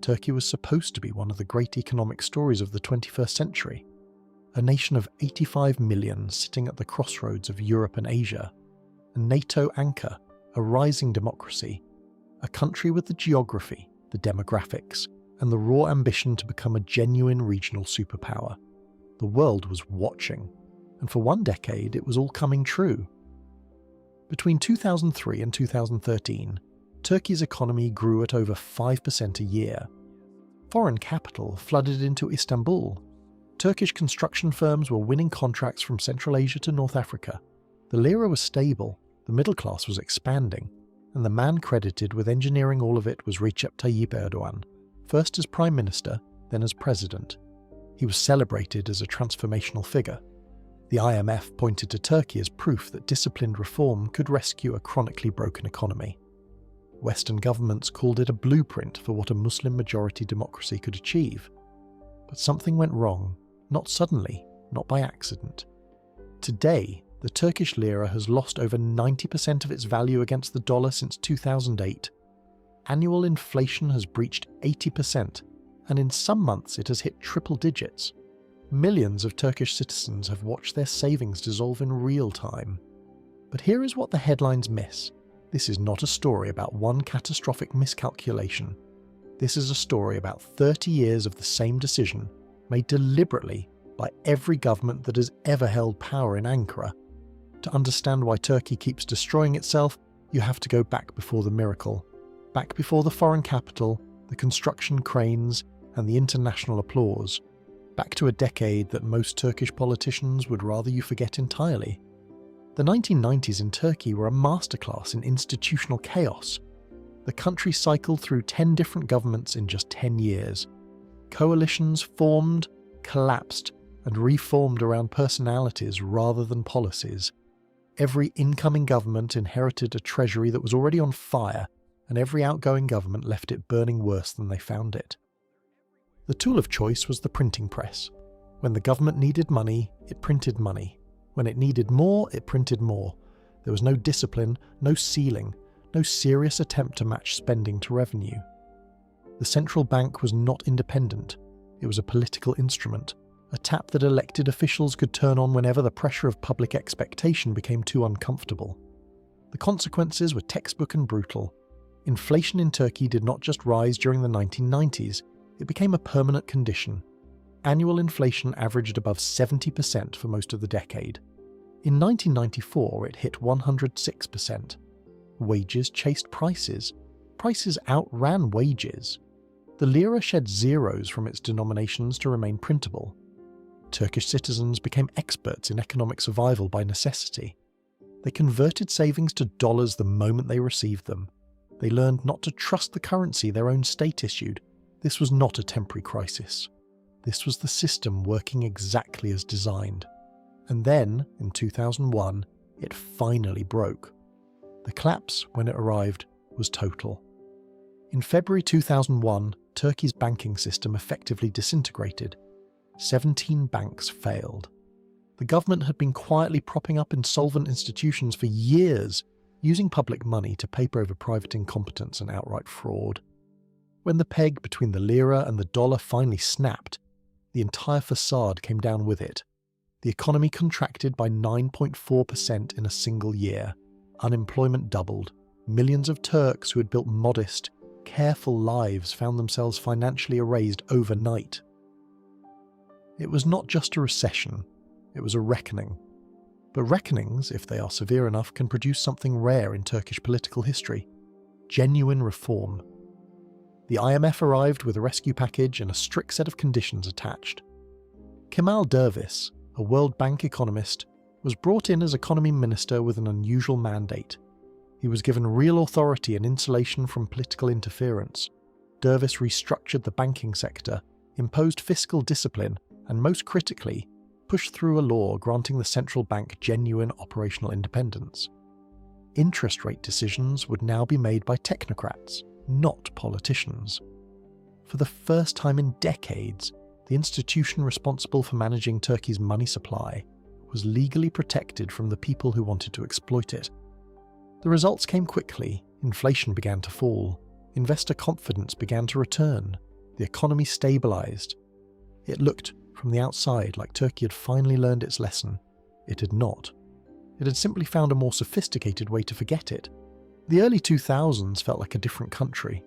Turkey was supposed to be one of the great economic stories of the 21st century. A nation of 85 million sitting at the crossroads of Europe and Asia. A NATO anchor, a rising democracy. A country with the geography, the demographics, and the raw ambition to become a genuine regional superpower. The world was watching, and for one decade it was all coming true. Between 2003 and 2013, Turkey's economy grew at over 5% a year. Foreign capital flooded into Istanbul. Turkish construction firms were winning contracts from Central Asia to North Africa. The lira was stable, the middle class was expanding, and the man credited with engineering all of it was Recep Tayyip Erdogan, first as Prime Minister, then as President. He was celebrated as a transformational figure. The IMF pointed to Turkey as proof that disciplined reform could rescue a chronically broken economy. Western governments called it a blueprint for what a Muslim-majority democracy could achieve. But something went wrong, not suddenly, not by accident. Today, the Turkish lira has lost over 90% of its value against the dollar since 2008. Annual inflation has breached 80%, and in some months it has hit triple digits. Millions of Turkish citizens have watched their savings dissolve in real time. But here is what the headlines miss. This is not a story about one catastrophic miscalculation. This is a story about 30 years of the same decision, made deliberately by every government that has ever held power in Ankara. To understand why Turkey keeps destroying itself, you have to go back before the miracle. Back before the foreign capital, the construction cranes, and the international applause. Back to a decade that most Turkish politicians would rather you forget entirely. The 1990s in Turkey were a masterclass in institutional chaos. The country cycled through 10 different governments in just 10 years. Coalitions formed, collapsed, and reformed around personalities rather than policies. Every incoming government inherited a treasury that was already on fire, and every outgoing government left it burning worse than they found it. The tool of choice was the printing press. When the government needed money, it printed money. When it needed more, it printed more. There was no discipline, no ceiling, no serious attempt to match spending to revenue. The central bank was not independent. It was a political instrument, a tap that elected officials could turn on whenever the pressure of public expectation became too uncomfortable. The consequences were textbook and brutal. Inflation in Turkey did not just rise during the 1990s, it became a permanent condition. Annual inflation averaged above 70% for most of the decade. In 1994, it hit 106%. Wages chased prices. Prices outran wages. The lira shed zeros from its denominations to remain printable. Turkish citizens became experts in economic survival by necessity. They converted savings to dollars the moment they received them. They learned not to trust the currency their own state issued. This was not a temporary crisis. This was the system working exactly as designed. And then, in 2001, it finally broke. The collapse, when it arrived, was total. In February 2001, Turkey's banking system effectively disintegrated. 17 banks failed. The government had been quietly propping up insolvent institutions for years, using public money to paper over private incompetence and outright fraud. When the peg between the lira and the dollar finally snapped, the entire facade came down with it. The economy contracted by 9.4% in a single year. Unemployment doubled. Millions of Turks who had built modest, careful lives found themselves financially erased overnight. It was not just a recession, it was a reckoning. But reckonings, if they are severe enough, can produce something rare in Turkish political history: genuine reform. The IMF arrived with a rescue package and a strict set of conditions attached. Kemal Dervish, a World Bank economist, was brought in as economy minister with an unusual mandate. He was given real authority and insulation from political interference. Dervish restructured the banking sector, imposed fiscal discipline, and most critically, pushed through a law granting the central bank genuine operational independence. Interest rate decisions would now be made by technocrats, not politicians. For the first time in decades, the institution responsible for managing Turkey's money supply was legally protected from the people who wanted to exploit it. The results came quickly. Inflation began to fall. Investor confidence began to return. The economy stabilised. It looked, from the outside, like Turkey had finally learned its lesson. It had not. It had simply found a more sophisticated way to forget it. The early 2000s felt like a different country.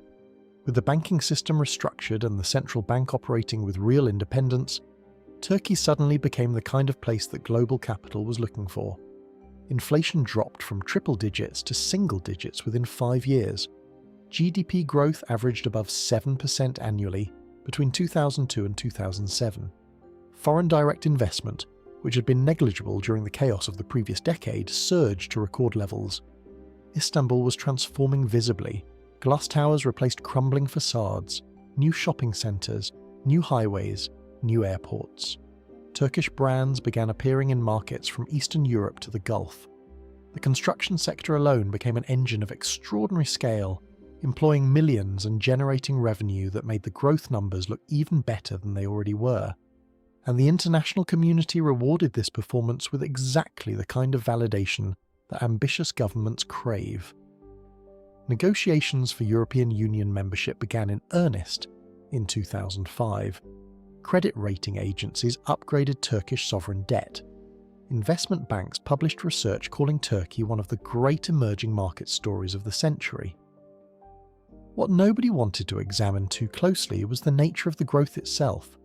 With the banking system restructured and the central bank operating with real independence, Turkey suddenly became the kind of place that global capital was looking for. Inflation dropped from triple digits to single digits within 5 years. GDP growth averaged above 7% annually between 2002 and 2007. Foreign direct investment, which had been negligible during the chaos of the previous decade, surged to record levels. Istanbul was transforming visibly. Glass towers replaced crumbling facades, new shopping centres, new highways, new airports. Turkish brands began appearing in markets from Eastern Europe to the Gulf. The construction sector alone became an engine of extraordinary scale, employing millions and generating revenue that made the growth numbers look even better than they already were. And the international community rewarded this performance with exactly the kind of validation that ambitious governments crave. Negotiations for European Union membership began in earnest in 2005. Credit rating agencies upgraded Turkish sovereign debt. Investment banks published research calling Turkey one of the great emerging market stories of the century. What nobody wanted to examine too closely was the nature of the growth itself.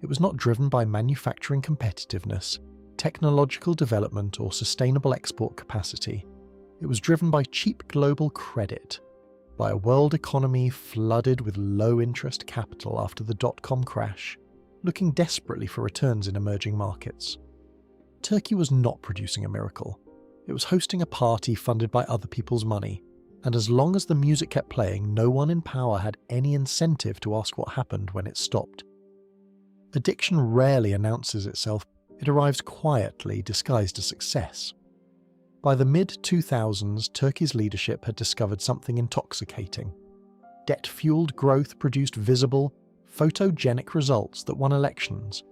It was not driven by manufacturing competitiveness, technological development, or sustainable export capacity. It was driven by cheap global credit, by a world economy flooded with low-interest capital after the dot-com crash, looking desperately for returns in emerging markets. Turkey was not producing a miracle. It was hosting a party funded by other people's money, and as long as the music kept playing, no one in power had any incentive to ask what happened when it stopped. Addiction rarely announces itself. It arrives quietly, disguised as success. By the mid-2000s, Turkey's leadership had discovered something intoxicating. Debt-fueled growth produced visible, photogenic results that won elections.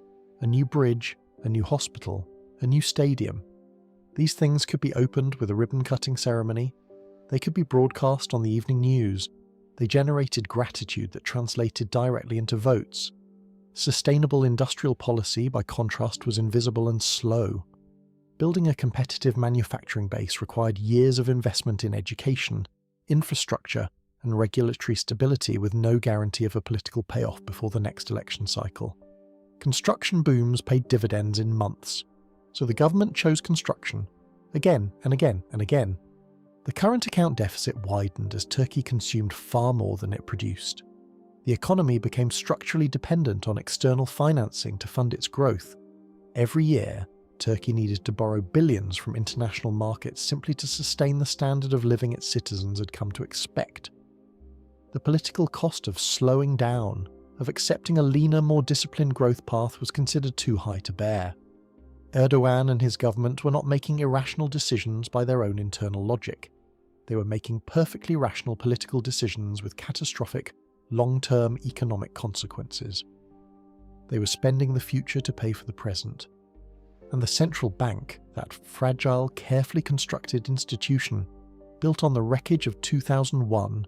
A new bridge, a new hospital, a new stadium. These things could be opened with a ribbon-cutting ceremony. They could be broadcast on the evening news. They generated gratitude that translated directly into votes. Sustainable industrial policy, by contrast, was invisible and slow. Building a competitive manufacturing base required years of investment in education, infrastructure, and regulatory stability with no guarantee of a political payoff before the next election cycle. Construction booms paid dividends in months, so the government chose construction, again and again and again. The current account deficit widened as Turkey consumed far more than it produced. The economy became structurally dependent on external financing to fund its growth. Every year, Turkey needed to borrow billions from international markets simply to sustain the standard of living its citizens had come to expect. The political cost of slowing down, of accepting a leaner, more disciplined growth path was considered too high to bear. Erdogan and his government were not making irrational decisions by their own internal logic. They were making perfectly rational political decisions with catastrophic, long-term economic consequences. They were spending the future to pay for the present. And the central bank, that fragile, carefully constructed institution, built on the wreckage of 2001,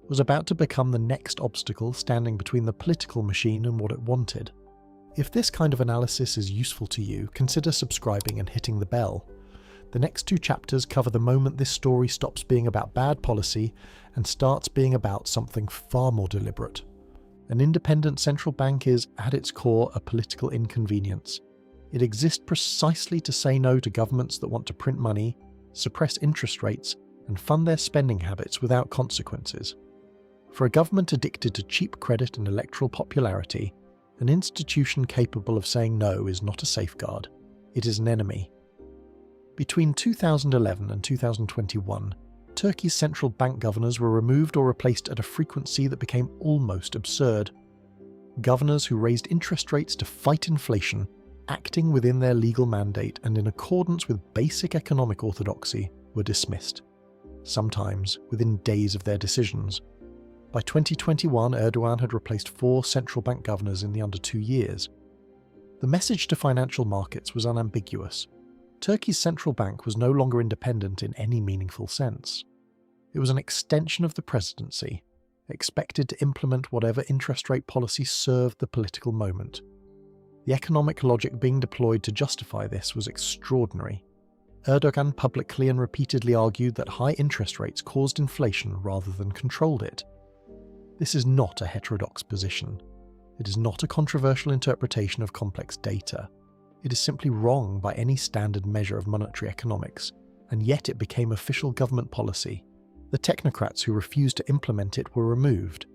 was about to become the next obstacle standing between the political machine and what it wanted. If this kind of analysis is useful to you, consider subscribing and hitting the bell. The next 2 chapters cover the moment this story stops being about bad policy and starts being about something far more deliberate. An independent central bank is, at its core, a political inconvenience. It exists precisely to say no to governments that want to print money, suppress interest rates, and fund their spending habits without consequences. For a government addicted to cheap credit and electoral popularity, an institution capable of saying no is not a safeguard. It is an enemy. Between 2011 and 2021, Turkey's central bank governors were removed or replaced at a frequency that became almost absurd. Governors who raised interest rates to fight inflation, acting within their legal mandate and in accordance with basic economic orthodoxy, were dismissed, sometimes within days of their decisions. By 2021, Erdogan had replaced 4 central bank governors in the under 2 years. The message to financial markets was unambiguous. Turkey's central bank was no longer independent in any meaningful sense. It was an extension of the presidency, expected to implement whatever interest rate policy served the political moment. The economic logic being deployed to justify this was extraordinary. Erdogan publicly and repeatedly argued that high interest rates caused inflation rather than controlled it. This is not a heterodox position. It is not a controversial interpretation of complex data. It is simply wrong by any standard measure of monetary economics, and yet it became official government policy. The technocrats who refused to implement it were removed.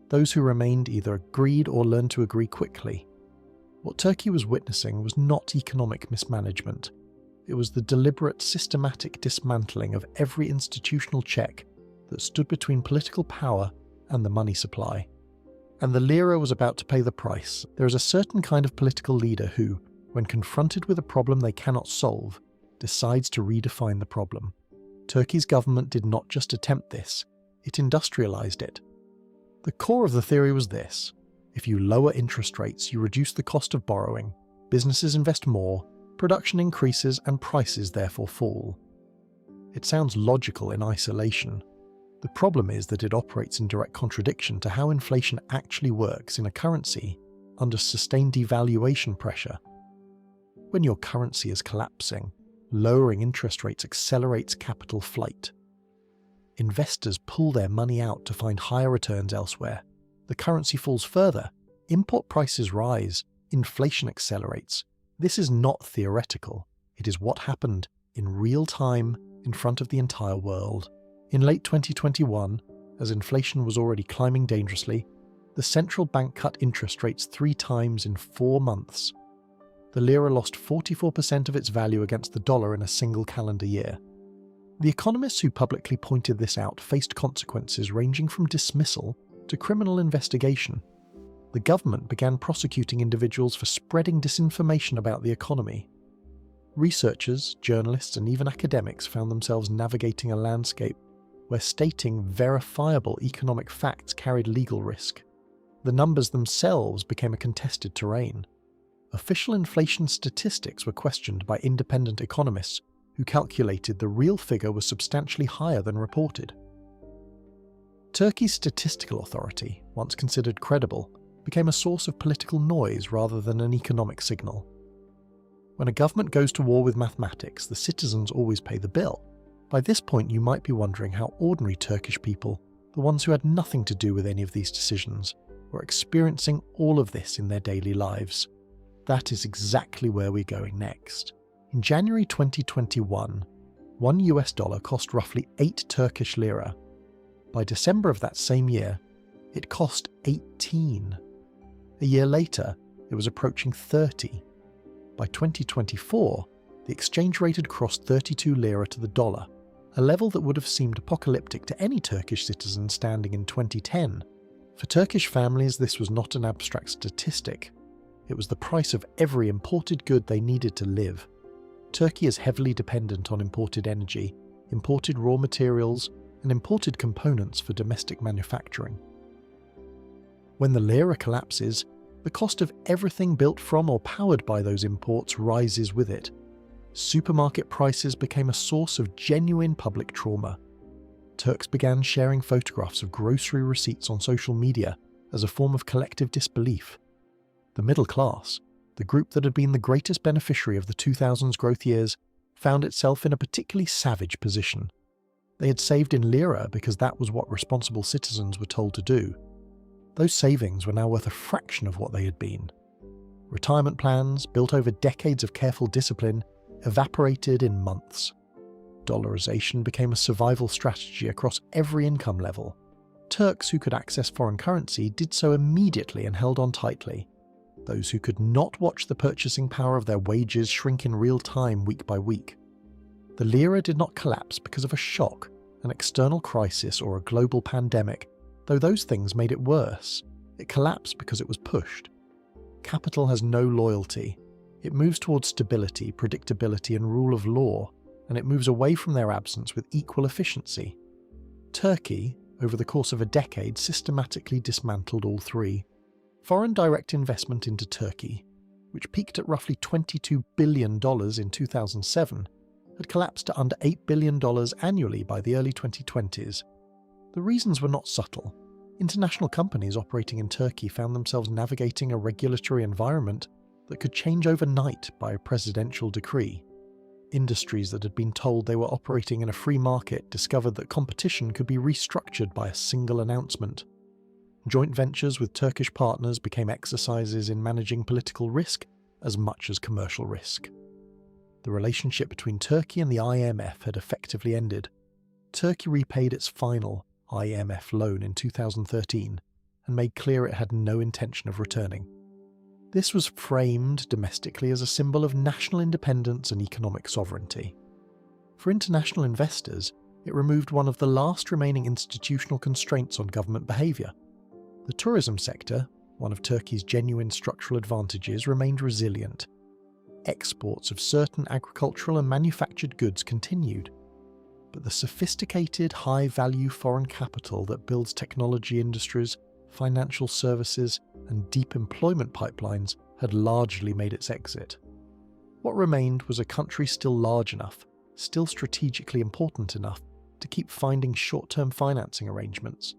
Those who remained either agreed or learned to agree quickly. What Turkey was witnessing was not economic mismanagement. It was the deliberate, systematic dismantling of every institutional check that stood between political power and the money supply. And the lira was about to pay the price. There is a certain kind of political leader who, when confronted with a problem they cannot solve, decides to redefine the problem. Turkey's government did not just attempt this, it industrialized it. The core of the theory was this: if you lower interest rates, you reduce the cost of borrowing, businesses invest more, production increases, and prices therefore fall. It sounds logical in isolation. The problem is that it operates in direct contradiction to how inflation actually works in a currency under sustained devaluation pressure. When your currency is collapsing, lowering interest rates accelerates capital flight. Investors pull their money out to find higher returns elsewhere. The currency falls further, import prices rise, inflation accelerates. This is not theoretical. It is what happened in real time in front of the entire world. In late 2021, as inflation was already climbing dangerously, the central bank cut interest rates 3 times in 4 months. The lira lost 44% of its value against the dollar in a single calendar year. The economists who publicly pointed this out faced consequences ranging from dismissal to criminal investigation. The government began prosecuting individuals for spreading disinformation about the economy. Researchers, journalists, and even academics found themselves navigating a landscape where stating verifiable economic facts carried legal risk. The numbers themselves became a contested terrain. Official inflation statistics were questioned by independent economists who calculated the real figure was substantially higher than reported. Turkey's statistical authority, once considered credible, became a source of political noise rather than an economic signal. When a government goes to war with mathematics, the citizens always pay the bill. By this point, you might be wondering how ordinary Turkish people, the ones who had nothing to do with any of these decisions, were experiencing all of this in their daily lives. That is exactly where we're going next. In January 2021, $1 cost roughly 8 Turkish lira. By December of that same year, it cost 18. A year later, it was approaching 30. By 2024, the exchange rate had crossed 32 lira to the dollar, a level that would have seemed apocalyptic to any Turkish citizen standing in 2010. For Turkish families, this was not an abstract statistic. It was the price of every imported good they needed to live. Turkey is heavily dependent on imported energy, imported raw materials, and imported components for domestic manufacturing. When the lira collapses, the cost of everything built from or powered by those imports rises with it. Supermarket prices became a source of genuine public trauma. Turks began sharing photographs of grocery receipts on social media as a form of collective disbelief. The middle class, the group that had been the greatest beneficiary of the 2000s growth years, found itself in a particularly savage position. They had saved in lira because that was what responsible citizens were told to do. Those savings were now worth a fraction of what they had been. Retirement plans, built over decades of careful discipline, evaporated in months. Dollarization became a survival strategy across every income level. Turks who could access foreign currency did so immediately and held on tightly. Those who could not watch the purchasing power of their wages shrink in real time week by week. The lira did not collapse because of a shock, an external crisis, or a global pandemic, though those things made it worse. It collapsed because it was pushed. Capital has no loyalty. It moves towards stability, predictability, and rule of law, and it moves away from their absence with equal efficiency. Turkey, over the course of a decade, systematically dismantled all three. Foreign direct investment into Turkey, which peaked at roughly $22 billion in 2007, had collapsed to under $8 billion annually by the early 2020s. The reasons were not subtle. International companies operating in Turkey found themselves navigating a regulatory environment that could change overnight by a presidential decree. Industries that had been told they were operating in a free market discovered that competition could be restructured by a single announcement. Joint ventures with Turkish partners became exercises in managing political risk as much as commercial risk. The relationship between Turkey and the IMF had effectively ended. Turkey repaid its final IMF loan in 2013 and made clear it had no intention of returning. This was framed domestically as a symbol of national independence and economic sovereignty. For international investors, it removed one of the last remaining institutional constraints on government behaviour. The tourism sector, one of Turkey's genuine structural advantages, remained resilient. Exports of certain agricultural and manufactured goods continued. But the sophisticated, high-value foreign capital that builds technology industries, financial services, and deep employment pipelines had largely made its exit. What remained was a country still large enough, still strategically important enough, to keep finding short-term financing arrangements.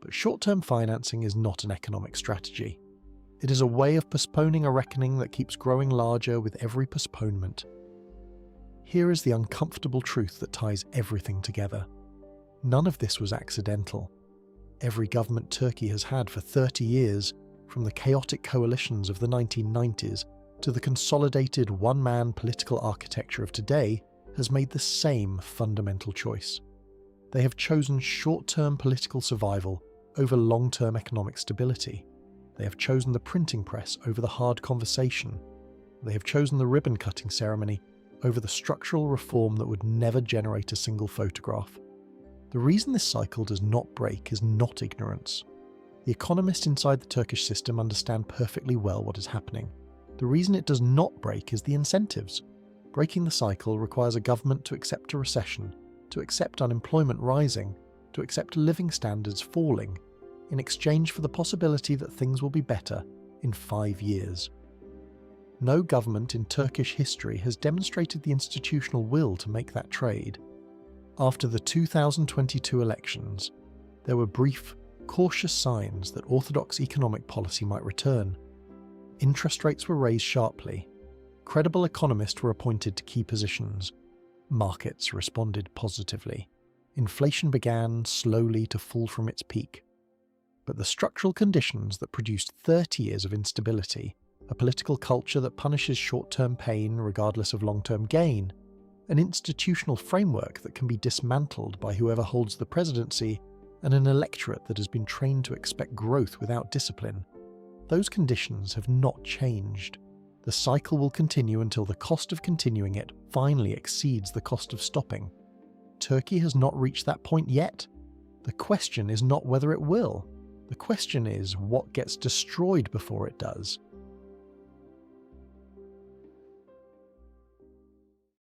But short-term financing is not an economic strategy. It is a way of postponing a reckoning that keeps growing larger with every postponement. Here is the uncomfortable truth that ties everything together. None of this was accidental. Every government Turkey has had for 30 years, from the chaotic coalitions of the 1990s to the consolidated one-man political architecture of today, has made the same fundamental choice. They have chosen short-term political survival over long-term economic stability. They have chosen the printing press over the hard conversation. They have chosen the ribbon-cutting ceremony over the structural reform that would never generate a single photograph. The reason this cycle does not break is not ignorance. The economists inside the Turkish system understand perfectly well what is happening. The reason it does not break is the incentives. Breaking the cycle requires a government to accept a recession, to accept unemployment rising, to accept living standards falling, in exchange for the possibility that things will be better in 5 years. No government in Turkish history has demonstrated the institutional will to make that trade. After the 2022 elections, there were brief, cautious signs that orthodox economic policy might return. Interest rates were raised sharply. Credible economists were appointed to key positions. Markets responded positively. Inflation began slowly to fall from its peak. But the structural conditions that produced 30 years of instability, a political culture that punishes short-term pain regardless of long-term gain, an institutional framework that can be dismantled by whoever holds the presidency, and an electorate that has been trained to expect growth without discipline. Those conditions have not changed. The cycle will continue until the cost of continuing it finally exceeds the cost of stopping. Turkey has not reached that point yet. The question is not whether it will. The question is what gets destroyed before it does.